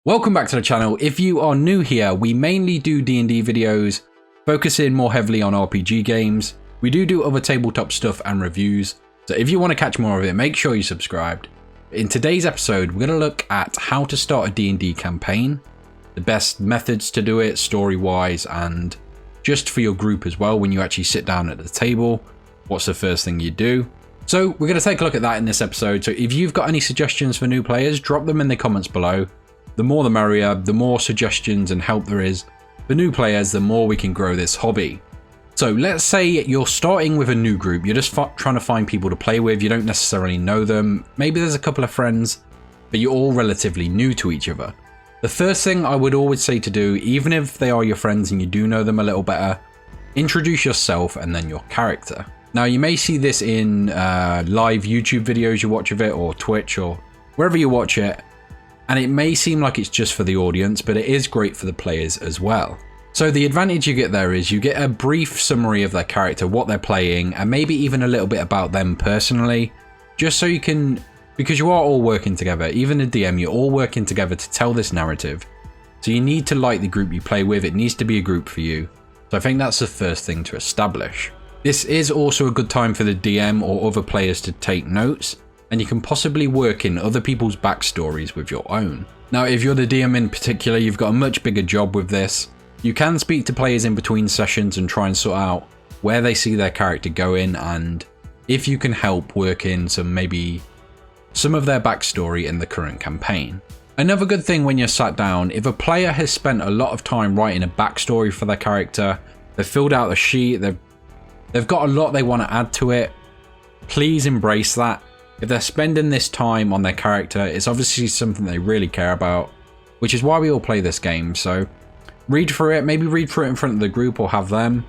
Welcome back to the channel. If you are new here, we mainly do D&D videos, focusing more heavily on RPG games. We do other tabletop stuff and reviews, so if you want to catch more of it, make sure you're subscribed. In today's episode, we're going to look at how to start a D&D campaign, the best methods to do it story-wise, and just for your group as well. When you actually sit down at the table, what's the first thing you do? So we're going to take a look at that in this episode. So if you've got any suggestions for new players, drop them in the comments below. The more the merrier. The more suggestions and help there is for new players, the more we can grow this hobby. So let's say you're starting with a new group. You're just trying to find people to play with. You don't necessarily know them. Maybe there's a couple of friends, but you're all relatively new to each other. The first thing I would always say to do, even if they are your friends and you do know them a little better, introduce yourself and then your character. Now, you may see this in live YouTube videos you watch of it, or Twitch, or wherever you watch it. And it may seem like it's just for the audience, but it is great for the players as well. So the advantage you get there is you get a brief summary of their character, what they're playing, and maybe even a little bit about them personally, just so you can, because you are all working together, even the DM, you're all working together to tell this narrative. So you need to like the group you play with. It needs to be a group for you. So I think that's the first thing to establish. This is also a good time for the DM or other players to take notes, and you can possibly work in other people's backstories with your own. Now, if you're the DM in particular, you've got a much bigger job with this. You can speak to players in between sessions and try and sort out where they see their character going, and if you can help work in maybe some of their backstory in the current campaign. Another good thing when you're sat down, if a player has spent a lot of time writing a backstory for their character, they've filled out a sheet, they've got a lot they want to add to it, please embrace that. If they're spending this time on their character, it's obviously something they really care about, which is why we all play this game. So read through it, maybe read through it in front of the group or have them,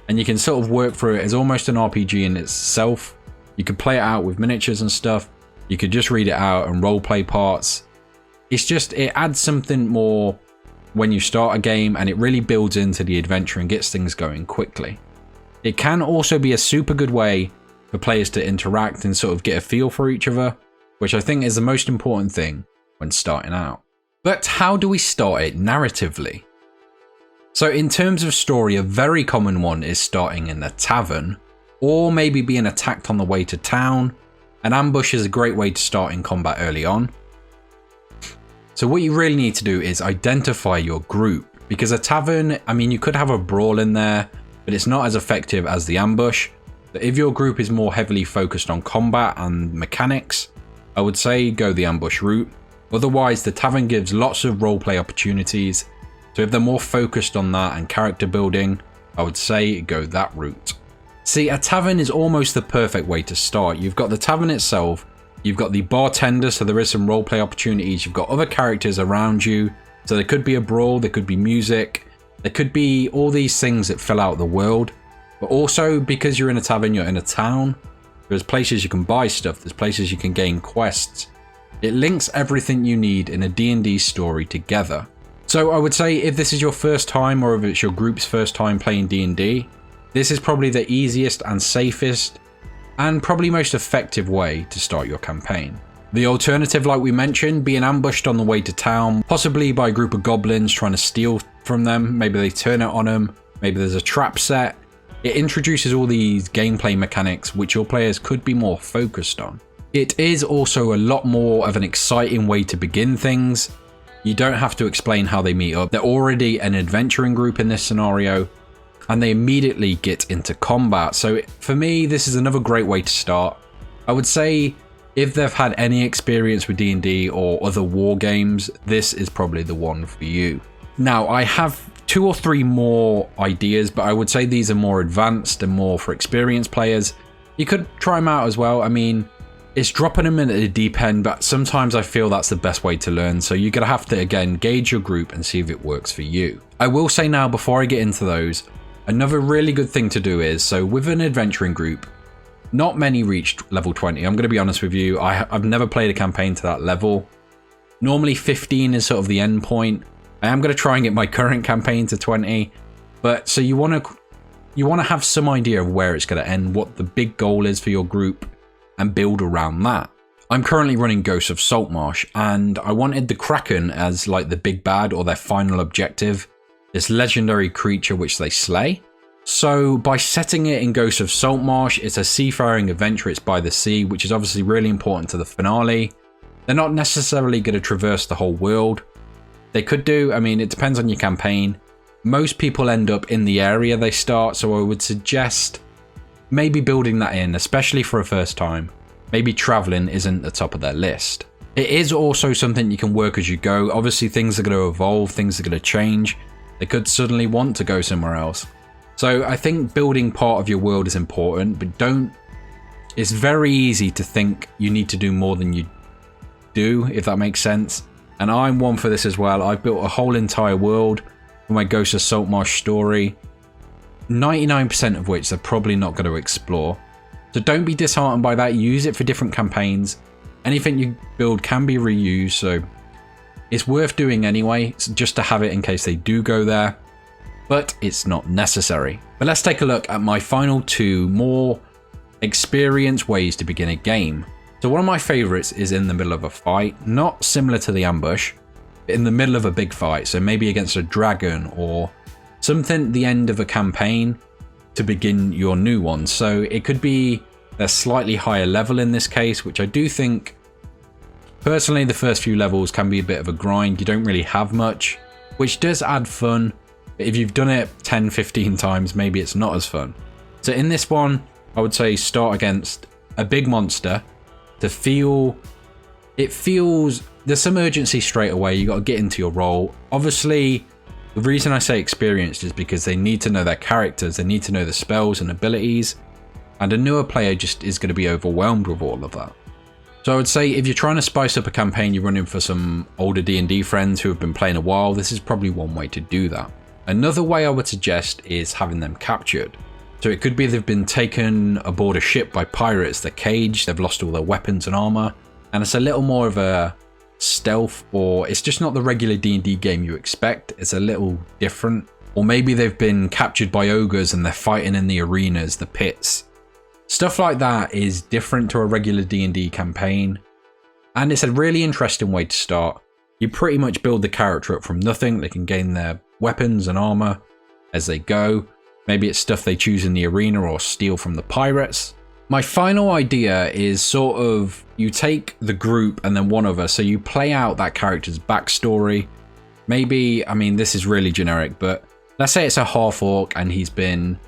and you can sort of work through it as almost an RPG in itself. You could play it out with miniatures and stuff. You could just read it out and role play parts. It's just, it adds something more when you start a game, and it really builds into the adventure and gets things going quickly. It can also be a super good way for players to interact and sort of get a feel for each other, which I think is the most important thing when starting out. But how do we start it narratively? So in terms of story, a very common one is starting in a tavern, or maybe being attacked on the way to town. An ambush is a great way to start in combat early on. So what you really need to do is identify your group, because a tavern, I mean, you could have a brawl in there, but it's not as effective as the ambush. If your group is more heavily focused on combat and mechanics, I would say go the ambush route. Otherwise, the tavern gives lots of roleplay opportunities. So if they're more focused on that and character building, I would say go that route. See, a tavern is almost the perfect way to start. You've got the tavern itself, you've got the bartender, so there is some roleplay opportunities. You've got other characters around you, so there could be a brawl, there could be music, there could be all these things that fill out the world. But also, because you're in a tavern, you're in a town, there's places you can buy stuff, there's places you can gain quests. It links everything you need in a D&D story together. So I would say if this is your first time, or if it's your group's first time playing D&D, this is probably the easiest and safest and probably most effective way to start your campaign. The alternative, like we mentioned, being ambushed on the way to town, possibly by a group of goblins trying to steal from them. Maybe they turn it on them, maybe there's a trap set. It introduces all these gameplay mechanics which your players could be more focused on. It is also a lot more of an exciting way to begin things. You don't have to explain how they meet up. They're already an adventuring group in this scenario, and they immediately get into combat. So for me, this is another great way to start. I would say if they've had any experience with D&D or other war games, this is probably the one for you. Now, I have 2 or 3 more ideas, but I would say these are more advanced and more for experienced players. You could try them out as well. I mean, it's dropping them in at the deep end, but sometimes I feel that's the best way to learn. So you're going to have to, again, gauge your group and see if it works for you. I will say now, before I get into those, another really good thing to do is, so with an adventuring group, not many reached level 20. I'm going to be honest with you. I've never played a campaign to that level. Normally 15 is sort of the end point. I am going to try and get my current campaign to 20, but so you want to have some idea of where it's going to end, what the big goal is for your group, and build around that. I'm currently running Ghosts of Saltmarsh, and I wanted the Kraken as like the big bad or their final objective, this legendary creature which they slay. So by setting it in Ghosts of Saltmarsh, it's a seafaring adventure, it's by the sea, which is obviously really important to the finale. They're not necessarily going to traverse the whole world. They could do, I mean, it depends on your campaign. Most people end up in the area they start, so I would suggest maybe building that in, especially for a first time. Maybe traveling isn't the top of their list. It is also something you can work as you go. Obviously things are going to evolve, things are going to change. They could suddenly want to go somewhere else. So I think building part of your world is important, but it's very easy to think you need to do more than you do, if that makes sense. And I'm one for this as well. I've built a whole entire world for my Ghosts of Saltmarsh story, 99% of which they're probably not going to explore. So don't be disheartened by that. Use it for different campaigns. Anything you build can be reused, so it's worth doing anyway, just to have it in case they do go there. But it's not necessary. But let's take a look at my final two more experienced ways to begin a game. So one of my favorites is in the middle of a fight, not similar to the ambush, but in the middle of a big fight. So maybe against a dragon or something at the end of a campaign to begin your new one. So it could be a slightly higher level in this case, which I do think, personally, the first few levels can be a bit of a grind. You don't really have much, which does add fun. But if you've done it 10, 15 times, maybe it's not as fun. So in this one, I would say start against a big monster to feel, there's some urgency straight away. You got to get into your role. Obviously, the reason I say experienced is because they need to know their characters. They need to know the spells and abilities. And a newer player just is going to be overwhelmed with all of that. So I would say if you're trying to spice up a campaign, you're running for some older D&D friends who have been playing a while, this is probably one way to do that. Another way I would suggest is having them captured. So it could be they've been taken aboard a ship by pirates, they're caged, they've lost all their weapons and armor, and it's a little more of a stealth, or it's just not the regular D&D game you expect, it's a little different. Or maybe they've been captured by ogres and they're fighting in the arenas, the pits. Stuff like that is different to a regular D&D campaign, and it's a really interesting way to start. You pretty much build the character up from nothing. They can gain their weapons and armor as they go. Maybe it's stuff they choose in the arena or steal from the pirates. My final idea is sort of you take the group and then one other, so you play out that character's backstory. Maybe, I mean, this is really generic, but let's say it's a half-orc and he's been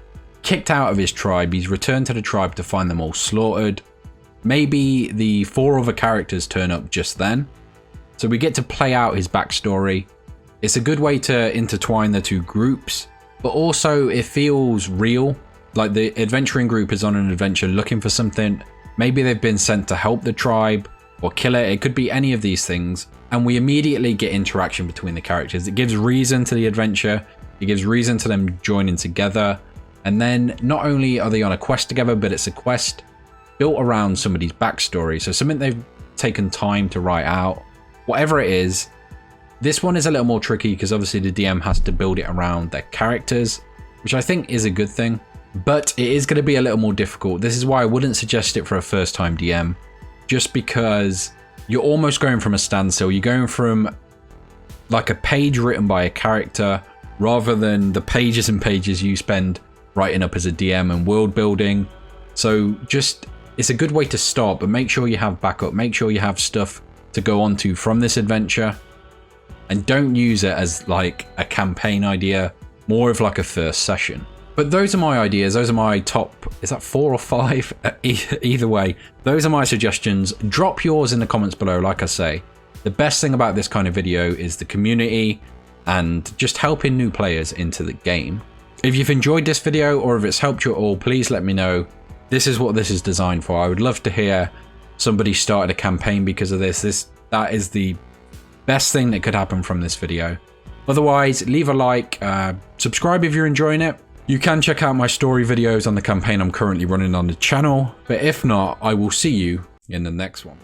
kicked out of his tribe. He's returned to the tribe to find them all slaughtered. Maybe the 4 other characters turn up just then. So we get to play out his backstory. It's a good way to intertwine the two groups, but also it feels real. Like the adventuring group is on an adventure looking for something. Maybe they've been sent to help the tribe or kill it. It could be any of these things. And we immediately get interaction between the characters. It gives reason to the adventure. It gives reason to them joining together. And then not only are they on a quest together, but it's a quest built around somebody's backstory. So something they've taken time to write out. Whatever it is, this one is a little more tricky because obviously the DM has to build it around their characters, which I think is a good thing. But it is going to be a little more difficult. This is why I wouldn't suggest it for a first-time DM, just because you're almost going from a standstill. You're going from like a page written by a character rather than the pages and pages you spend writing up as a DM and world building. So just, it's a good way to start, but make sure you have backup. Make sure you have stuff to go on to from this adventure, and don't use it as like a campaign idea, more of like a first session. But those are my ideas. Those are my top, is that 4 or 5? Either way, those are my suggestions. Drop yours in the comments below. Like I say, the best thing about this kind of video is the community and just helping new players into the game. If you've enjoyed this video or if it's helped you at all, please let me know. This is what this is designed for. I would love to hear somebody started a campaign because of this. That is the best thing that could happen from this video. Otherwise, leave a like, subscribe if you're enjoying it. You can check out my story videos on the campaign I'm currently running on the channel, but if not, I will see you in the next one.